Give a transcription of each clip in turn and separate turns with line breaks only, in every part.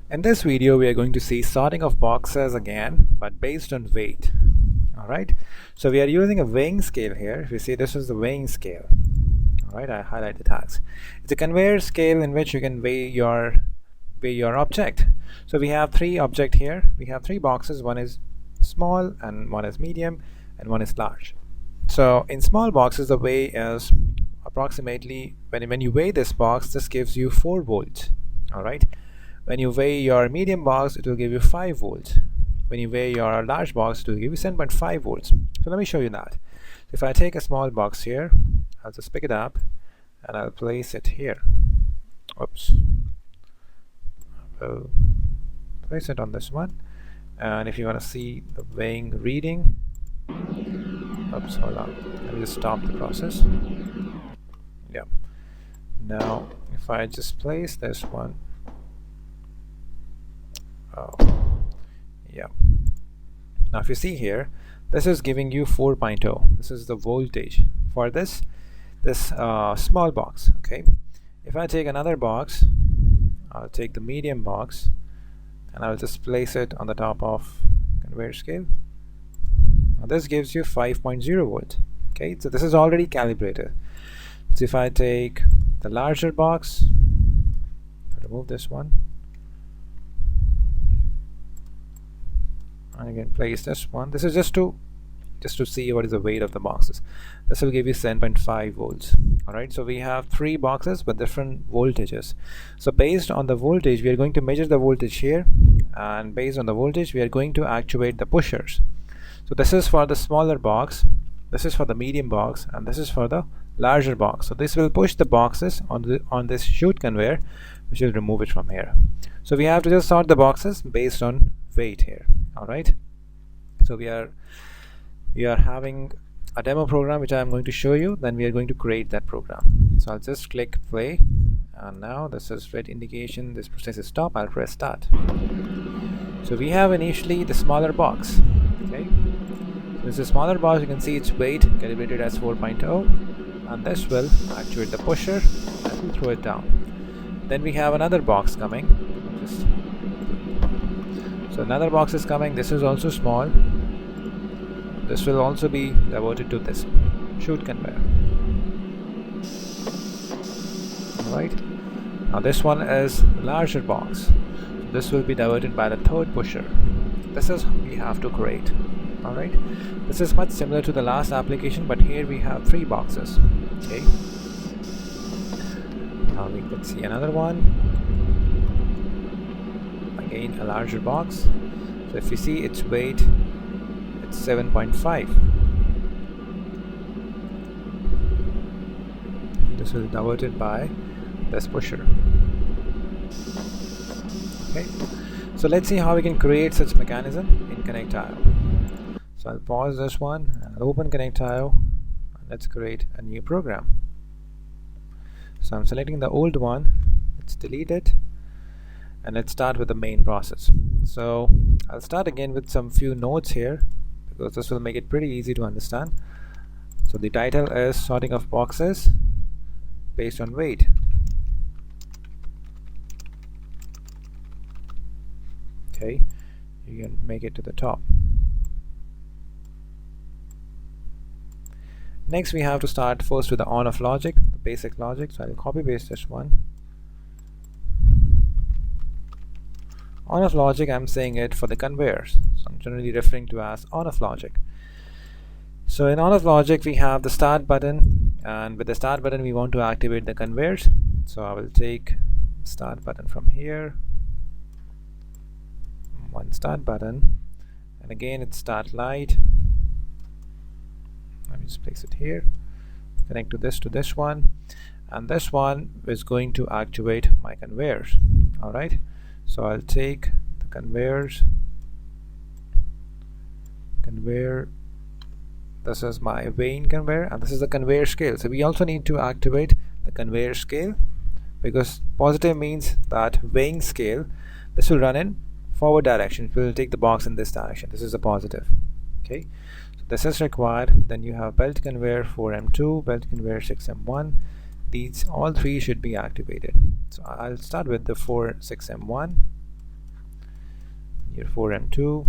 In this video, we are going to see sorting of boxes again, but based on weight. Alright, so we are using a weighing scale here. If you see, this is the weighing scale. Alright, I highlight the tags. It's a conveyor scale in which you can weigh your object. So we have three objects here. We have three boxes. One is small, and one is medium, and one is large. So in small boxes, the weigh is approximately, when you weigh this box, this gives you 4 volts. Alright. When you weigh your medium box, it will give you 5 volts. When you weigh your large box, it will give you 7.5 volts. So let me show you that. If I take a small box here, I'll just pick it up and I'll place it here. Oops. I'll place it on this one. And if you want to see the weighing reading, oops, hold on. Let me just stop the process. Yeah. Now, if I just place this one, yeah. Now if you see here, this is giving you 4.0. This is the voltage for this small box. Okay. If I take another box, I'll take the medium box and I'll just place it on the top of conveyor scale. Now this gives you 5.0 volt. Okay, so this is already calibrated. So if I take the larger box, I'll remove this one, and again place this one. This is just to see what is the weight of the boxes. This will give you 7.5 volts. Alright, so we have three boxes with different voltages. So based on the voltage, we are going to measure the voltage here, and based on the voltage, we are going to actuate the pushers. So this is for the smaller box, this is for the medium box, and this is for the larger box. So this will push the boxes on this chute conveyor, which will remove it from here. So we have to just sort the boxes based on weight here. Alright, so we are having a demo program which I am going to show you. Then we are going to create that program. So I'll just click play, and now this is red indication, this process is stop. I'll press start. So we have initially the smaller box. Okay, this is a smaller box. You can see its weight calibrated as 4.0, and this will actuate the pusher and will throw it down. Then we have another box coming. So another box is coming. This is also small. This will also be diverted to this chute conveyor. Alright. Now this one is larger box. So this will be diverted by the third pusher. This is we have to create. Alright. This is much similar to the last application, but here we have three boxes. Okay. Now we can see another one. Again, a larger box. So if you see its weight, it's 7.5. This will be diverted by this pusher. Okay, so let's see how we can create such mechanism in Connect.io. So I'll pause this one and I'll open Connect.io, and let's create a new program. So I'm selecting the old one, let's delete it, and let's start with the main process. So I'll start again with some few notes here, because this will make it pretty easy to understand. So the title is sorting of boxes based on weight. Okay, you can make it to the top. Next we have to start first with the on-off logic, the basic logic. So I'll copy paste this one. On-off logic, I'm saying it for the conveyors, so I'm generally referring to as on-off logic. So in on-off logic, we have the start button, and with the start button we want to activate the conveyors. So I will take start button from here, one start button, and again it's start light. Let me just place it here, connect to this one, and this one is going to actuate my conveyors. Alright, so I'll take the conveyor, this is my weighing conveyor, and this is the conveyor scale. So we also need to activate the conveyor scale, because positive means that weighing scale, this will run in forward direction. It will take the box in this direction. This is a positive. Okay, so this is required. Then you have belt conveyor 4M2, belt conveyor 6M1. These all three should be activated. So I'll start with the 46M1. Here 4M2.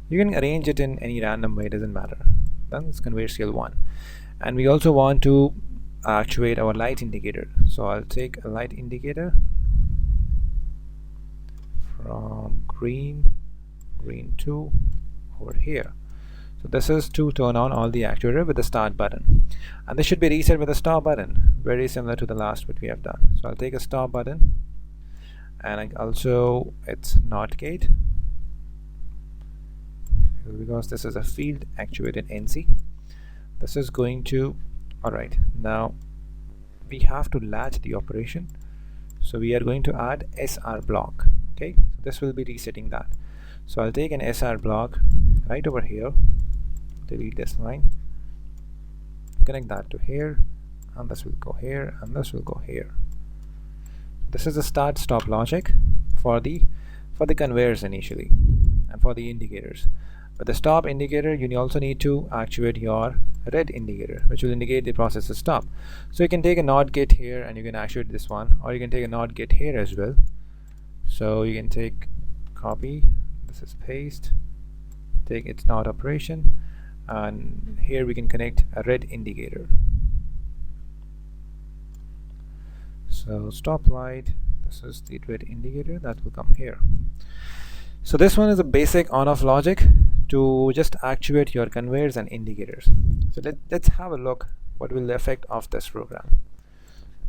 You can arrange it in any random way, doesn't matter. Then it's conveyor scale 1. And we also want to actuate our light indicator. So I'll take a light indicator from green 2 over here. So this is to turn on all the actuator with the start button, and this should be reset with a stop button, very similar to the last what we have done. So I'll take a stop button, and also it's NOT gate, because this is a field actuated NC. This is going to, alright, now we have to latch the operation, so we are going to add SR block. Okay, so this will be resetting that. So I'll take an SR block right over here, delete this line, connect that to here, and this will go here, and this will go here. This is the start stop logic for the conveyors initially and for the indicators. But the stop indicator, you also need to actuate your red indicator, which will indicate the process is stop. So you can take a NOT gate here and you can actuate this one, or you can take a NOT gate here as well. So you can take copy, this is paste, take its NOT operation, and here we can connect a red indicator. So stop light, this is the red indicator that will come here. So this one is a basic on-off logic to just actuate your conveyors and indicators. So let's have a look what will the effect of this program.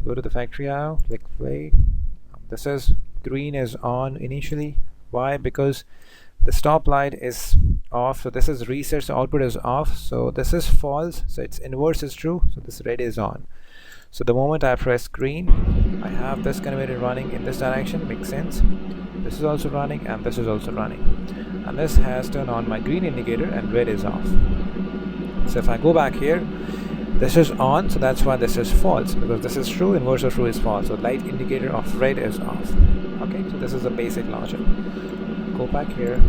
Go to the factory IO, click play. This is green is on initially. Why? Because the stop light is off, so this is reset, so output is off. So this is false, so its inverse is true, so this red is on. So the moment I press green, I have this conveyor running in this direction. Makes sense. This is also running, and this is also running, and this has turned on my green indicator and red is off. So if I go back here, this is on, so that's why this is false, because this is true, inverse of true is false, so light indicator of red is off. Okay, so this is the basic logic. Go back here.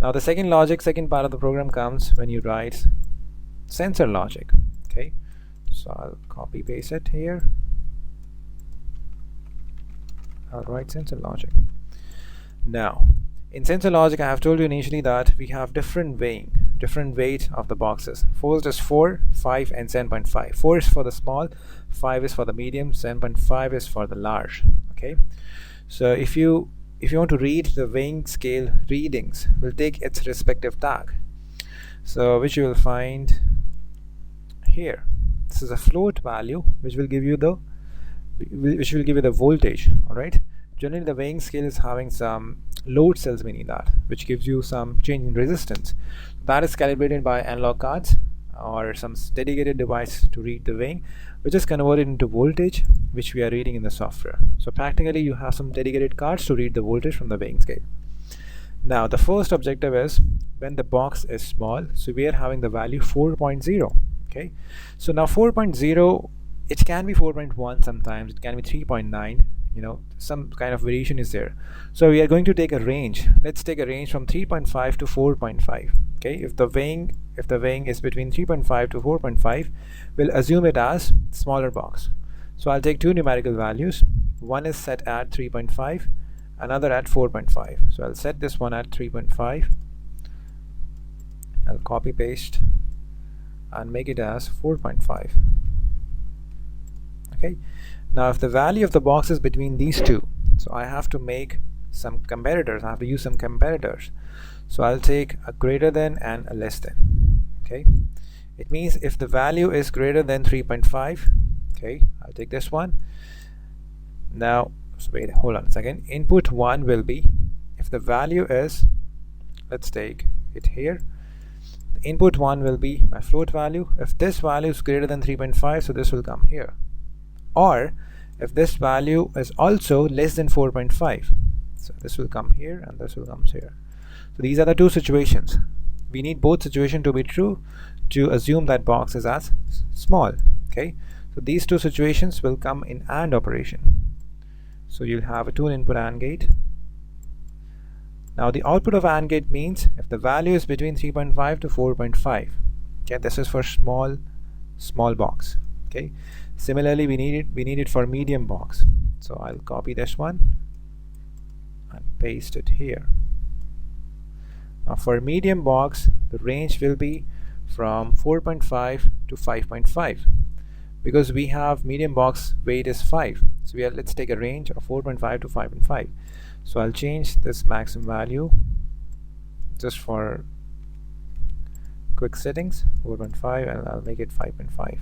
Now the second part of the program comes when you write sensor logic. Okay, so I'll copy paste it here. I'll write sensor logic. Now in sensor logic, I have told you initially that we have different weight of the boxes. First is 4, 5 and 7.5. 4 is for the small, 5 is for the medium, 7.5 is for the large. Okay, so if you want to read the weighing scale readings, we'll take its respective tag, so which you will find here. This is a float value which will give you the voltage. All right, generally the weighing scale is having some load cells beneath that, which gives you some change in resistance. That is calibrated by analog cards or some dedicated device to read the weighing, which is converted into voltage, which we are reading in the software. So practically you have some dedicated cards to read the voltage from the weighing scale. Now the first objective is when the box is small, so we are having the value 4.0. Okay, so now 4.0, it can be 4.1, sometimes it can be 3.9, some kind of variation is there. So we are going to take a range. Let's take a range from 3.5 to 4.5. Okay, if the weighing is between 3.5 to 4.5, we'll assume it as smaller box. So I'll take two numerical values. One is set at 3.5, another at 4.5. So I'll set this one at 3.5. I'll copy paste and make it as 4.5. Okay, now if the value of the box is between these two, so I have to make some comparators. I have to use some comparators. So I'll take a greater than and a less than. Okay, it means if the value is greater than 3.5, okay, I'll take this one. Now so wait, hold on a second. Input 1 will be, if the value is, let's take it here, the input 1 will be my float value. If this value is greater than 3.5, so this will come here. Or if this value is also less than 4.5, so this will come here and this will come here. So these are the two situations. We need both situations to be true to assume that box is as small. Okay, so these two situations will come in AND operation. So you'll have a 2-input AND gate. Now the output of AND gate means if the value is between 3.5 to 4.5. Okay, this is for small box. Okay, similarly we need it for medium box. So I'll copy this one and paste it here. Now for medium box, the range will be from 4.5 to 5.5 because we have medium box weight is 5. So let's take a range of 4.5 to 5.5. So I'll change this maximum value just for quick settings, 4.5, and I'll make it 5.5.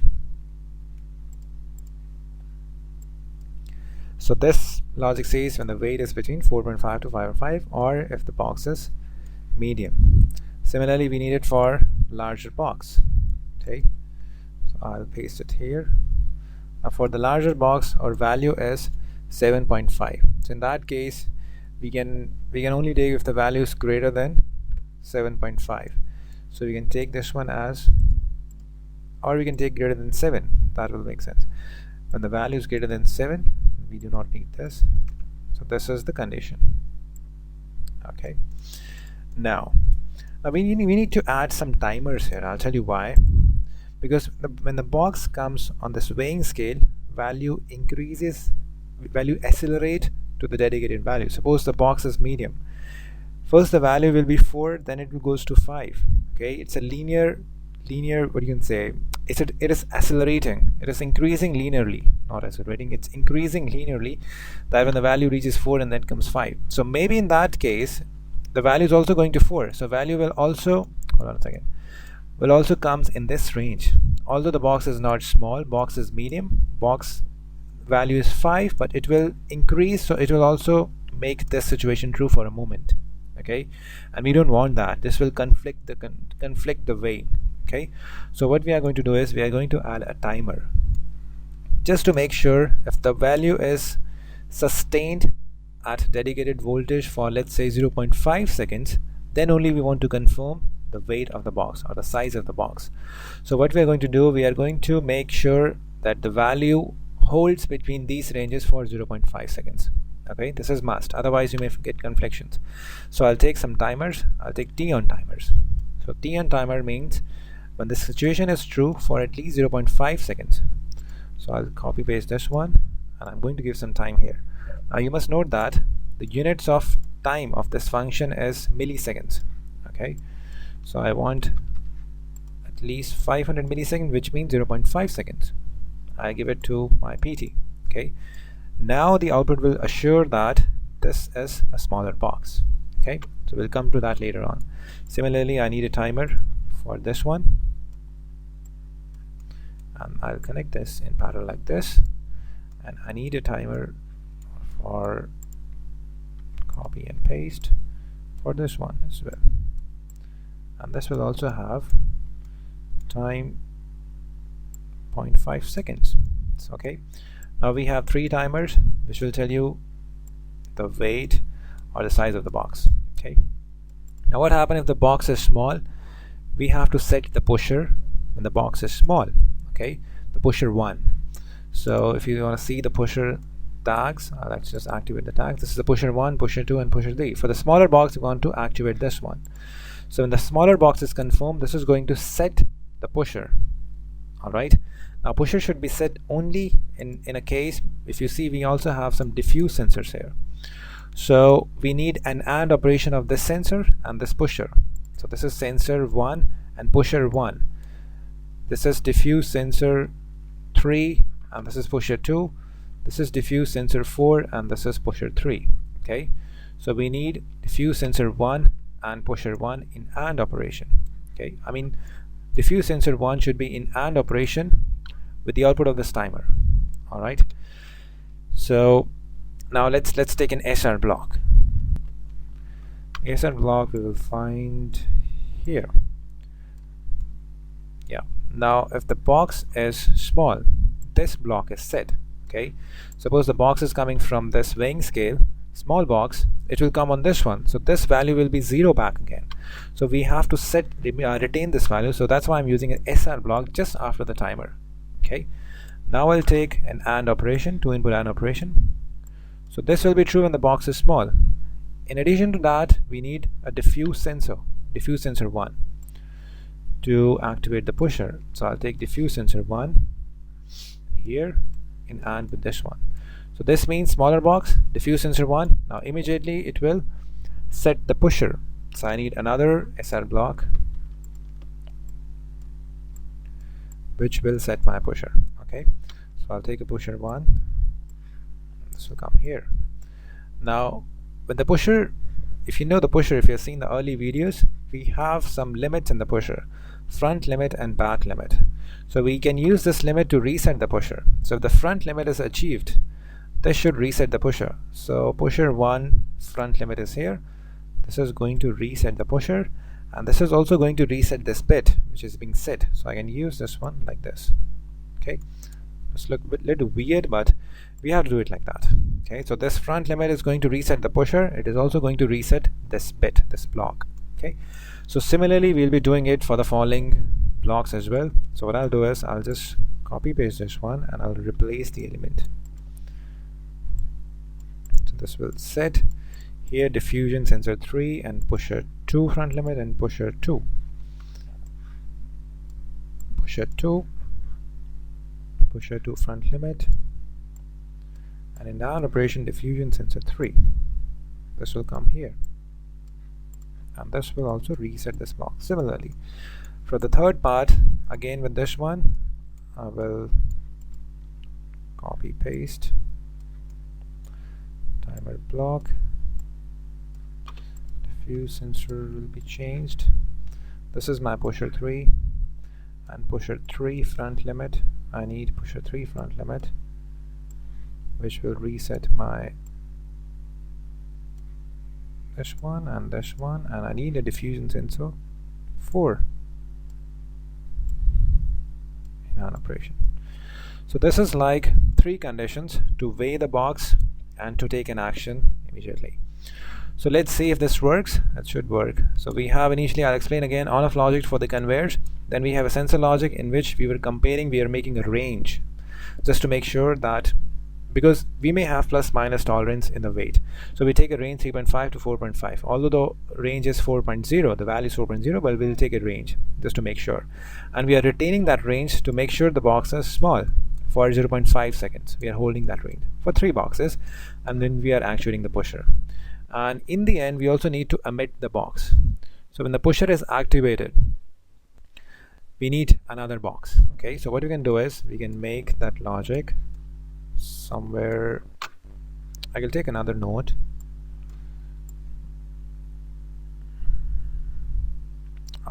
So this logic says when the weight is between 4.5 to 5.5 or if the box is medium. Similarly, we need it for larger box. Okay, so I'll paste it here. Now for the larger box, our value is 7.5. So in that case, we can only take if the value is greater than 7.5. So we can take this one as, or we can take greater than 7. That will make sense. When the value is greater than 7, we do not need this. So this is the condition. Okay. Now we need to add some timers here. I'll tell you why. Because when the box comes on this weighing scale, value accelerate to the dedicated value. Suppose the box is medium. First the value will be 4, then it goes to 5. Okay, it's a linear, what you can say, it is accelerating, it is increasing linearly, not accelerating, it's increasing linearly, that when the value reaches 4 and then comes 5. So maybe in that case the value is also going to 4, so value will also, hold on a second, will also comes in this range. Although the box is not small, box is medium, box value is 5, but it will increase, so it will also make this situation true for a moment. Okay, and we don't want that. This will conflict the weight. Okay, so what we are going to do is we are going to add a timer just to make sure if the value is sustained at dedicated voltage for, let's say, 0.5 seconds, then only we want to confirm the weight of the box or the size of the box. So what we are going to do, we are going to make sure that the value holds between these ranges for 0.5 seconds. Okay, this is must, otherwise you may get conflictions. So I'll take some timers. I'll take T on timers. So T on timer means when the situation is true for at least 0.5 seconds. So I'll copy paste this one and I'm going to give some time here. Now you must note that the units of time of this function is milliseconds. Okay, so I want at least 500 milliseconds, which means 0.5 seconds. I give it to my PT. Okay, now the output will assure that this is a smaller box. Okay, so we'll come to that later on. Similarly, I need a timer for this one, and I'll connect this in parallel like this, and I need a timer for copy and paste for this one as well, and this will also have time 0.5 seconds. Okay, now we have 3 timers which will tell you the weight or the size of the box. Okay, now what happens if the box is small? We have to set the pusher when the box is small. Okay, the pusher 1. So if you want to see the pusher tags, I'll actually just activate the tags. This is the pusher 1, pusher 2 and pusher 3. For the smaller box, you want to activate this one. So when the smaller box is confirmed, this is going to set the pusher. Alright, now pusher should be set only in a case, if you see, we also have some diffuse sensors here. So we need an AND operation of this sensor and this pusher. So this is sensor 1 and pusher 1. This is diffuse sensor 3 and this is pusher 2. This is diffuse sensor 4 and this is pusher 3. Okay, so we need diffuse sensor 1 and pusher 1 in AND operation. Okay, I mean diffuse sensor 1 should be in AND operation with the output of this timer. Alright, so now let's take an SR block. SR block we will find here. Yeah, now if the box is small, this block is set. Okay, suppose the box is coming from this weighing scale, small box, it will come on this one, so this value will be 0 back again. So we have to retain this value, so that's why I'm using an SR block just after the timer. Okay, now I'll take an AND operation, 2 input AND operation. So this will be true when the box is small. In addition to that, we need a diffuse sensor 1 to activate the pusher. So I'll take diffuse sensor 1 here in AND with this one. So this means smaller box, diffuse sensor 1. Now immediately it will set the pusher. So I need another SR block which will set my pusher. Okay, so I'll take a pusher 1. This will come here. Now with the pusher, if you know the pusher, if you've seen the early videos, we have some limits in the pusher, front limit and back limit. So we can use this limit to reset the pusher. So if the front limit is achieved, this should reset the pusher. So pusher 1 front limit is here. This is going to reset the pusher, and this is also going to reset this bit which is being set. So I can use this one like this. Okay, this looks a little weird, but we have to do it like that. Okay, so this front limit is going to reset the pusher. It is also going to reset this bit, this block. Okay, so similarly we'll be doing it for the following blocks as well. So what I'll do is I'll just copy paste this one and I'll replace the element. So this will set here diffusion sensor 3 and pusher 2 front limit and pusher 2. Pusher 2, pusher 2 front limit, and in down operation diffusion sensor 3. This will come here, and this will also reset this block. Similarly for the third part, again with this one I will copy paste timer block, diffuse sensor will be changed. This is my pusher 3 and pusher 3 front limit. I need pusher 3 front limit which will reset my this one, and I need a diffusion sensor 4 in on operation. So this is like 3 conditions to weigh the box and to take an action immediately. So let's see if this works. It should work. So we have initially, I'll explain again, on off logic for the conveyors. Then we have a sensor logic in which we are making a range just to make sure that, because we may have plus minus tolerance in the weight. So we take a range 3.5 to 4.5. Although the range is 4.0, the value is 4.0, but we'll take a range just to make sure. And we are retaining that range to make sure the box is small for 0.5 seconds. We are holding that range for 3 boxes, and then we are actuating the pusher. And in the end, we also need to emit the box. So when the pusher is activated, we need another box. Okay, so what we can do is we can make that logic somewhere. I will take another node.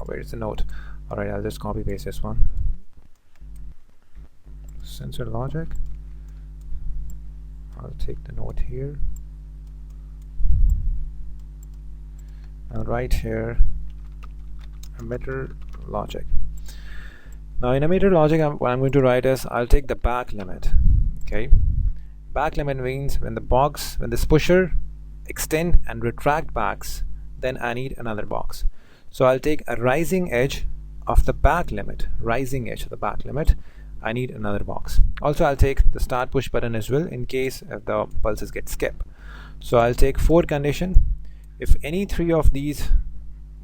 Where is the node? Alright, I'll just copy paste this one. Sensor logic. I'll take the node here. And right here, emitter logic. Now in emitter logic, what I'm going to write is I'll take the back limit. Okay, back limit means when this pusher extend and retract backs, then I need another box. So I'll take a rising edge of the back limit, I need another box. Also I'll take the start push button as well in case if the pulses get skipped. So I'll take 4 condition. If any 3 of these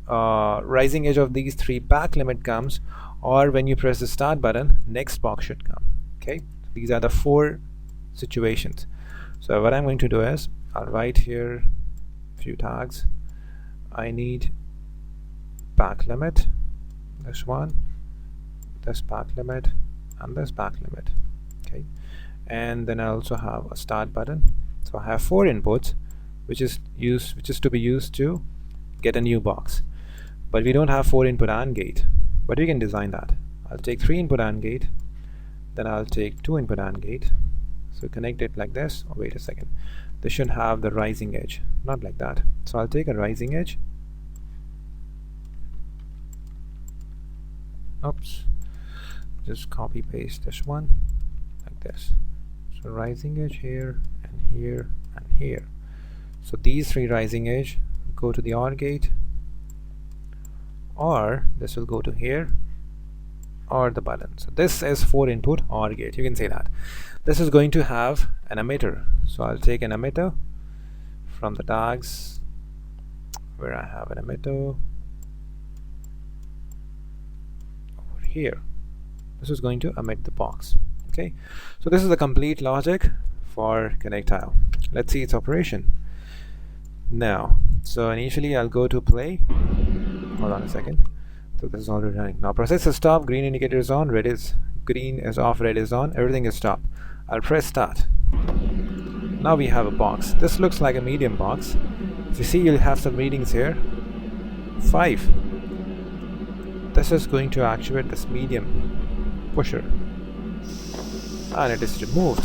rising edge of these 3 back limit comes, or when you press the start button, next box should come. Okay, these are the 4 situations. So what I'm going to do is I'll write here a few tags. I need back limit, this one, this back limit, and this back limit. Okay, and then I also have a start button. So I have 4 inputs which is to be used to get a new box, but we don't have 4 input AND gate, but we can design that. I'll take 3 input AND gate, then I'll take 2 input AND gate. So connect it like this. Oh, wait a second, this should have the rising edge, not like that. So I'll take a rising edge. Oops, just copy paste this one like this. So rising edge here and here and here. So these 3 rising edge go to the OR gate, or this will go to here, or the button. So this is 4 input OR gate, you can say that. This is going to have an emitter. So I'll take an emitter from the tags where I have an emitter over here. This is going to emit the box. Okay, so this is the complete logic for connect tile. Let's see its operation now. So initially I'll go to play. Hold on a second. So this is already running. Now process is stop, green indicator is on, green is off, red is on, everything is stopped. I'll press start. Now we have a box. This looks like a medium box. If you see, you'll have some readings here. 5. This is going to actuate this medium pusher, and it is removed.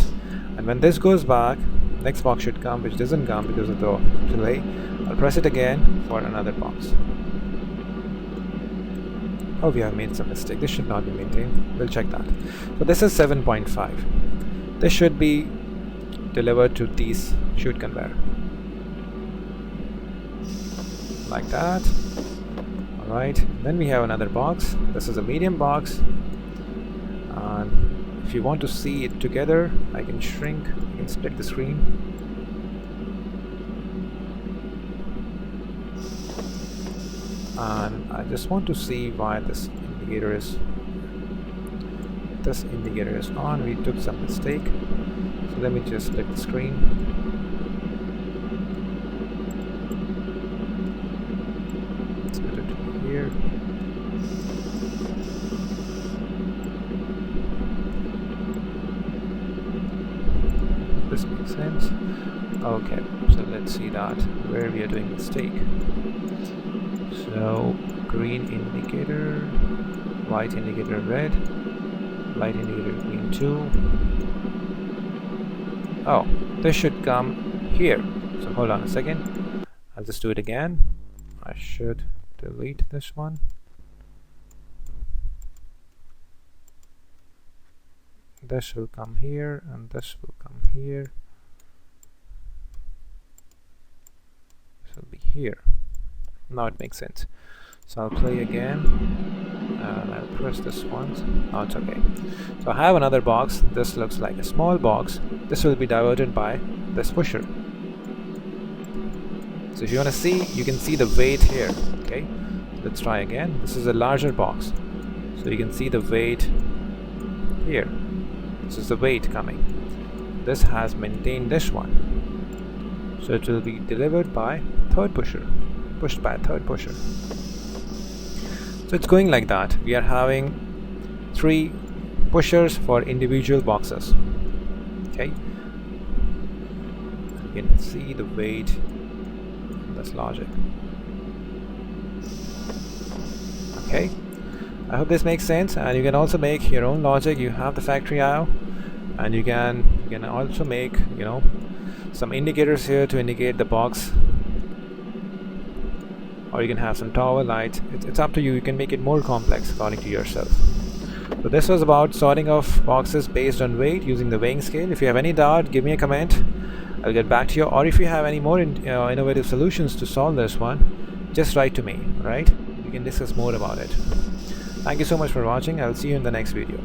And when this goes back, next box should come, which doesn't come because of the delay. I'll press it again for another box. Oh, we have made some mistake. This should not be maintained. We'll check that. So this is 7.5. This should be delivered to these chute conveyor like that. Alright, then we have another box. This is a medium box, and if you want to see it together, I can shrink, I can split the screen. And I just want to see why this indicator is on. We took some mistake, so let me just split the screen. Split it here. This makes sense. Okay, so let's see that where we are doing mistake. So green indicator, white indicator red, light indicator green 2. Oh, this should come here. So hold on a second. I'll just do it again. I should delete this one. This will come here, and this will come here. This will be here. Now it makes sense. So I'll play again, and I'll press this once. Now it's okay. So I have another box. This looks like a small box. This will be diverted by this pusher. So if you want to see, you can see the weight here. Okay, let's try again. This is a larger box, so you can see the weight here. This is the weight coming. This has maintained this one, so it will be delivered by third pusher, pushed by a third pusher. So it's going like that. We are having 3 pushers for individual boxes. Okay, you can see the weight in this logic. Okay, I hope this makes sense, and you can also make your own logic. You have the factory IO, and you can also make, you know, some indicators here to indicate the box, or you can have some tower lights. It's up to you. You can make it more complex according to yourself. So this was about sorting of boxes based on weight using the weighing scale. If you have any doubt, give me a comment. I'll get back to you. Or if you have any more innovative solutions to solve this one, just write to me. Right? We can discuss more about it. Thank you so much for watching. I'll see you in the next video.